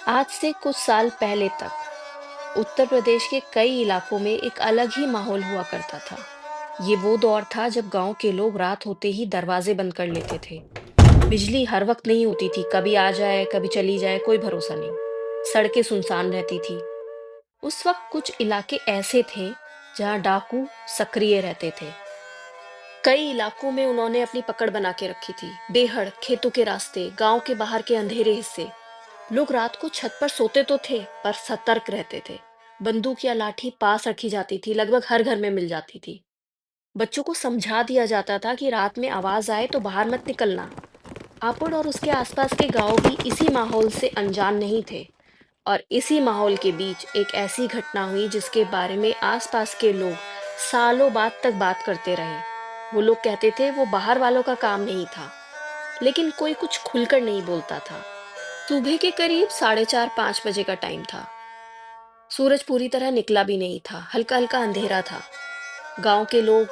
आज से कुछ साल पहले तक उत्तर प्रदेश के कई इलाकों में एक अलग ही माहौल हुआ करता था। ये वो दौर था जब गांव के लोग रात होते ही दरवाजे बंद कर लेते थे। बिजली हर वक्त नहीं होती थी, कभी आ जाए कभी चली जाए, कोई भरोसा नहीं। सड़कें सुनसान रहती थी। उस वक्त कुछ इलाके ऐसे थे जहां डाकू सक्रिय रहते थे। कई इलाकों में उन्होंने अपनी पकड़ बना के रखी थी। बेहड़, खेतों के रास्ते, गांव के बाहर के अंधेरे हिस्से। लोग रात को छत पर सोते तो थे पर सतर्क रहते थे। बंदूक या लाठी पास रखी जाती थी, लगभग हर घर में मिल जाती थी। बच्चों को समझा दिया जाता था कि रात में आवाज आए तो बाहर मत निकलना। हापुड़ और उसके आसपास के गांव भी इसी माहौल से अनजान नहीं थे। और इसी माहौल के बीच एक ऐसी घटना हुई जिसके बारे में आसपास के लोग सालों बाद तक बात करते रहे। वो लोग कहते थे वो बाहर वालों का काम नहीं था, लेकिन कोई कुछ खुलकर नहीं बोलता था। सुबह के करीब 4:30-5 बजे का टाइम था। सूरज पूरी तरह निकला भी नहीं था, हल्का हल्का अंधेरा था। गांव के लोग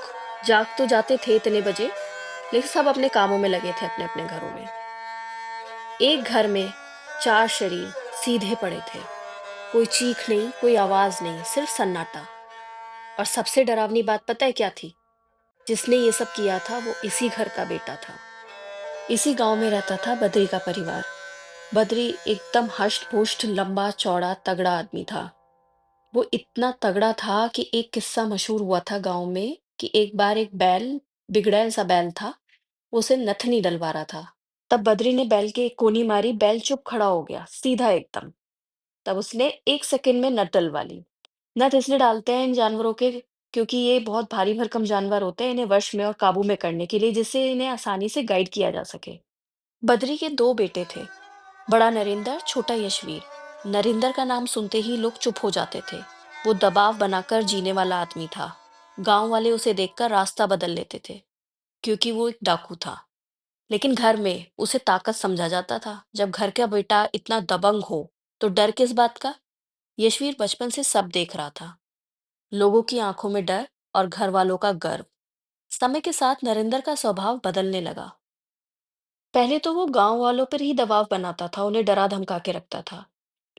जाग तो जाते थे इतने बजे, लेकिन सब अपने कामों में लगे थे, अपने अपने घरों में। एक घर में चार शरीर सीधे पड़े थे। कोई चीख नहीं, कोई आवाज नहीं, सिर्फ सन्नाटा। और सबसे डरावनी बात पता है क्या थी? जिसने ये सब किया था वो इसी घर का बेटा था। इसी गांव में रहता था बद्री का परिवार। बद्री एकदम हष्ट पुष्ट, लंबा चौड़ा तगड़ा आदमी था। वो इतना तगड़ा था कि एक किस्सा मशहूर हुआ था गांव में कि एक बार एक बैल, बिगड़ैल सा बैल था, उसे नथनी डलवा रहा था। तब बद्री ने बैल के एक कोनी मारी, बैल चुप खड़ा हो गया, सीधा एकदम। तब उसने 1 सेकंड में नथ डलवा ली। नथ इसलिए डालते हैं इन जानवरों के, क्योंकि ये बहुत भारी भरकम जानवर होते हैं, इन्हें वश में और काबू में करने के लिए, जिससे इन्हें आसानी से गाइड किया जा सके। बद्री के दो बेटे थे, बड़ा नरेंद्र, छोटा यशवीर। नरेंद्र का नाम सुनते ही लोग चुप हो जाते थे। वो दबाव बनाकर जीने वाला आदमी था। गांव वाले उसे देखकर रास्ता बदल लेते थे, क्योंकि वो एक डाकू था। लेकिन घर में उसे ताकत समझा जाता था। जब घर का बेटा इतना दबंग हो तो डर किस बात का? यशवीर बचपन से सब देख रहा था, लोगों की आंखों में डर और घर वालों का गर्व। समय के साथ नरेंद्र का स्वभाव बदलने लगा। पहले तो वो गांव वालों पर ही दबाव बनाता था, उन्हें डरा धमका के रखता था।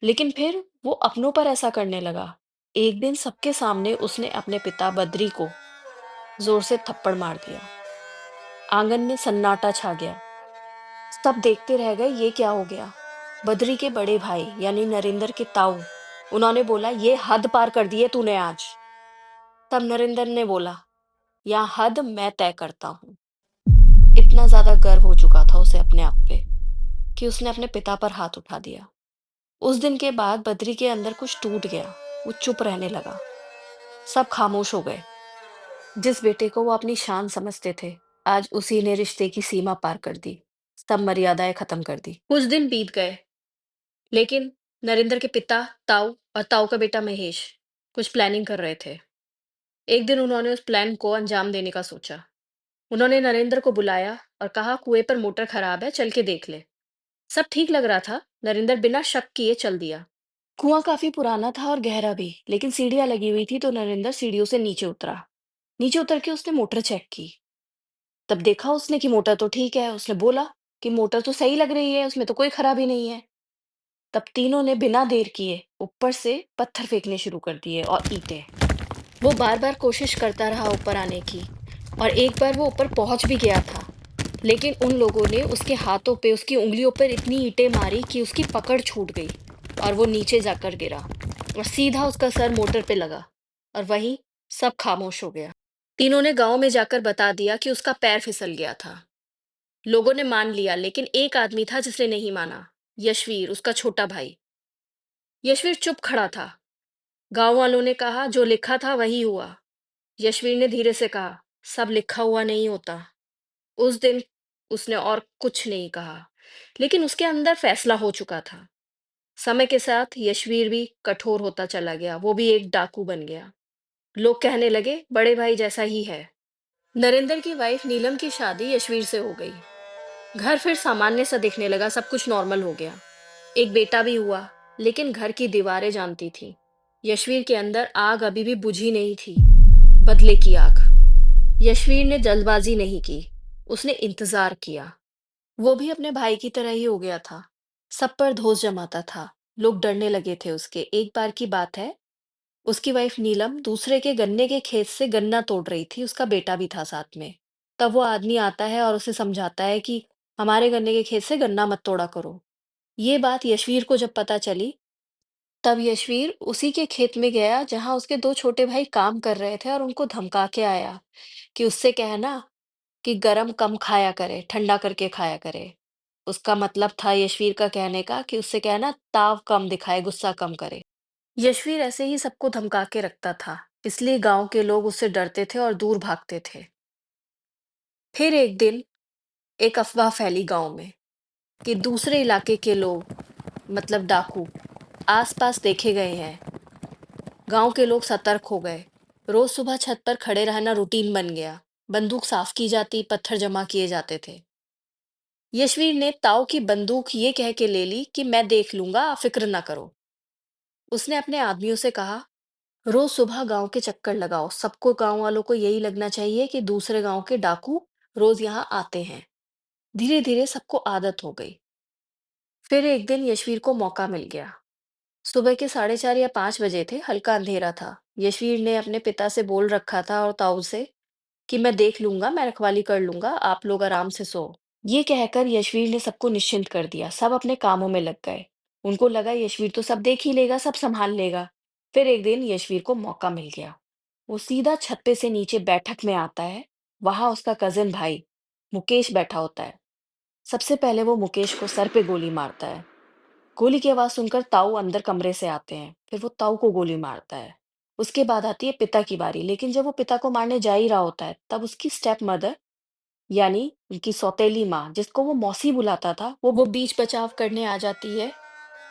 लेकिन फिर वो अपनों पर ऐसा करने लगा। एक दिन सबके सामने उसने अपने पिता बद्री को जोर से थप्पड़ मार दिया। आंगन में सन्नाटा छा गया। सब देखते रह गए, ये क्या हो गया? बद्री के बड़े भाई यानी नरेंद्र के ताऊ, उन्होंने बोला, ये हद पार कर दी है तूने आज। तब नरेंद्र ने बोला, यहाँ हद मैं तय करता हूँ। इतना ज्यादा गर्व हो चुका था उसे अपने आप पे कि उसने अपने पिता पर हाथ उठा दिया। उस दिन के बाद बद्री के अंदर कुछ टूट गया। वो चुप रहने लगा। सब खामोश हो गए। जिस बेटे को वो अपनी शान समझते थे, आज उसी ने रिश्ते की सीमा पार कर दी। सब मर्यादाएं खत्म कर दी। कुछ दिन बीत गए, लेकिन नरेंद्र के पिता ताऊ और ताऊ का बेटा महेश कुछ प्लानिंग कर रहे थे। एक दिन उन्होंने उस प्लान को अंजाम देने का सोचा। उन्होंने नरेंद्र को बुलाया और कहा, कुएं पर मोटर खराब है, चल के देख ले। सब ठीक लग रहा था। नरेंद्र बिना शक किए चल दिया। कुआं काफी पुराना था और गहरा भी, लेकिन सीढ़ियां लगी हुई थी, तो नरेंद्र सीढ़ियों से नीचे उतरा। नीचे उतर के उसने मोटर चेक की। तब देखा उसने कि मोटर तो ठीक है। उसने बोला कि मोटर तो सही लग रही है, उसमें तो कोई खराबी नहीं है। तब तीनों ने बिना देर किए ऊपर से पत्थर फेंकने शुरू कर दिए और ईंटें। वो बार बार कोशिश करता रहा ऊपर आने की, और एक बार वो ऊपर पहुंच भी गया था। लेकिन उन लोगों ने उसके हाथों पे, उसकी उंगलियों पर इतनी ईंटें मारी कि उसकी पकड़ छूट गई और वो नीचे जाकर गिरा और सीधा उसका सर मोटर पे लगा। और वहीं सब खामोश हो गया। तीनों ने गांव में जाकर बता दिया कि उसका पैर फिसल गया था। लोगों ने मान लिया, लेकिन एक आदमी था जिसने नहीं माना। यशवीर, उसका छोटा भाई। यशवीर चुप खड़ा था। गांव वालों ने कहा, जो लिखा था वही हुआ। यशवीर ने धीरे से कहा, सब लिखा हुआ नहीं होता। उस दिन उसने और कुछ नहीं कहा, लेकिन उसके अंदर फैसला हो चुका था। समय के साथ यशवीर भी कठोर होता चला गया, वो भी एक डाकू बन गया। लोग कहने लगे, बड़े भाई जैसा ही है। नरेंद्र की वाइफ नीलम की शादी यशवीर से हो गई। घर फिर सामान्य सा दिखने लगा, सब कुछ नॉर्मल हो गया। एक बेटा भी हुआ, लेकिन घर की दीवारें जानती थी, यशवीर के अंदर आग अभी भी बुझी नहीं थी। बदले की आग। यशवीर ने जल्दबाजी नहीं की, उसने इंतजार किया। वो भी अपने भाई की तरह ही हो गया था। सब पर दोष जमाता था, लोग डरने लगे थे उसके। एक बार की बात है, उसकी वाइफ नीलम दूसरे के गन्ने के खेत से गन्ना तोड़ रही थी, उसका बेटा भी था साथ में। तब वो आदमी आता है और उसे समझाता है कि हमारे गन्ने के खेत से गन्ना मत तोड़ा करो। ये बात यशवीर को जब पता चली, तब यशवीर उसी के खेत में गया जहां उसके दो छोटे भाई काम कर रहे थे और उनको धमका के आया कि उससे कहना कि गरम कम खाया करे, ठंडा करके खाया करे। उसका मतलब था यशवीर का कहने का कि उससे कहना ताव कम दिखाए, गुस्सा कम करे। यशवीर ऐसे ही सबको धमका के रखता था, इसलिए गांव के लोग उससे डरते थे और दूर भागते थे। फिर एक दिन एक अफवाह फैली गांव में कि दूसरे इलाके के लोग, मतलब डाकू, आसपास देखे गए हैं। गांव के लोग सतर्क हो गए। रोज सुबह छत पर खड़े रहना रूटीन बन गया। बंदूक साफ की जाती, पत्थर जमा किए जाते थे। यशवीर ने ताऊ की बंदूक ये कह के ले ली कि मैं देख लूंगा, आप फिक्र ना करो। उसने अपने आदमियों से कहा, रोज सुबह गांव के चक्कर लगाओ, सबको, गांव वालों को यही लगना चाहिए कि दूसरे गांव के डाकू रोज यहाँ आते हैं। धीरे धीरे सबको आदत हो गई। फिर एक दिन यशवीर को मौका मिल गया। सुबह के 4:30 या 5 बजे थे, हल्का अंधेरा था। यशवीर ने अपने पिता से बोल रखा था और ताऊ से कि मैं देख लूंगा, मैं रखवाली कर लूंगा, आप लोग आराम से सो। ये कहकर यशवीर ने सबको निश्चिंत कर दिया। सब अपने कामों में लग गए। उनको लगा यशवीर तो सब देख ही लेगा, सब संभाल लेगा। फिर एक दिन यशवीर को मौका मिल गया। वो सीधा छत्ते से नीचे बैठक में आता है। वहां उसका कजिन भाई मुकेश बैठा होता है। सबसे पहले वो मुकेश को सर पे गोली मारता है। गोली की आवाज सुनकर ताऊ अंदर कमरे से आते हैं। फिर वो ताऊ को गोली मारता है। उसके बाद आती है पिता की बारी। लेकिन जब वो पिता को मारने जा ही रहा होता है, तब उसकी स्टेप मदर, यानी उनकी सौतेली माँ, जिसको वो मौसी बुलाता था, वो बीच बचाव करने आ जाती है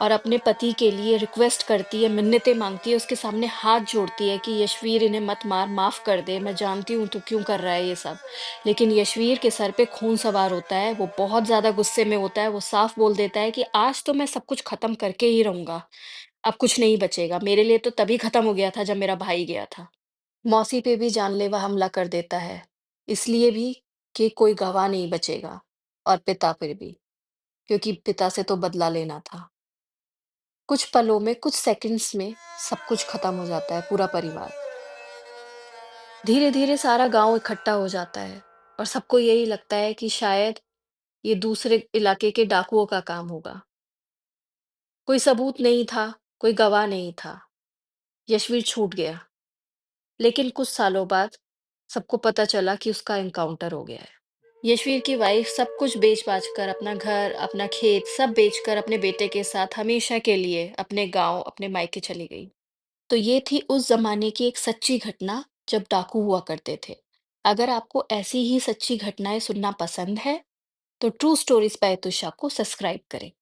और अपने पति के लिए रिक्वेस्ट करती है, मिन्नतें मांगती है, उसके सामने हाथ जोड़ती है कि यशवीर इन्हें मत मार, माफ कर दे, मैं जानती हूँ तू क्यों कर रहा है ये सब। लेकिन यशवीर के सर पे खून सवार होता है, वो बहुत ज्यादा गुस्से में होता है। वो साफ बोल देता है कि आज तो मैं सब कुछ खत्म करके ही रहूंगा, अब कुछ नहीं बचेगा। मेरे लिए तो तभी खत्म हो गया था जब मेरा भाई गया था। मौसी पे भी जानलेवा हमला कर देता है, इसलिए भी कि कोई गवाह नहीं बचेगा, और पिता पर भी, क्योंकि पिता से तो बदला लेना था। कुछ पलों में, कुछ सेकंड्स में सब कुछ खत्म हो जाता है, पूरा परिवार। धीरे धीरे सारा गांव इकट्ठा हो जाता है और सबको यही लगता है कि शायद ये दूसरे इलाके के डाकुओं का काम होगा। कोई सबूत नहीं था, कोई गवाह नहीं था। यशवीर छूट गया। लेकिन कुछ सालों बाद सबको पता चला कि उसका एनकाउंटर हो गया है। यशवीर की वाइफ सब कुछ बेच-बाच कर, अपना घर, अपना खेत सब बेचकर अपने बेटे के साथ हमेशा के लिए अपने गाँव, अपने मायके चली गई। तो ये थी उस ज़माने की एक सच्ची घटना जब डाकू हुआ करते थे। अगर आपको ऐसी ही सच्ची घटनाएँ सुनना पसंद है, तो ट्रू स्टोरीज़ बाय तुषा को सब्सक्राइब करें।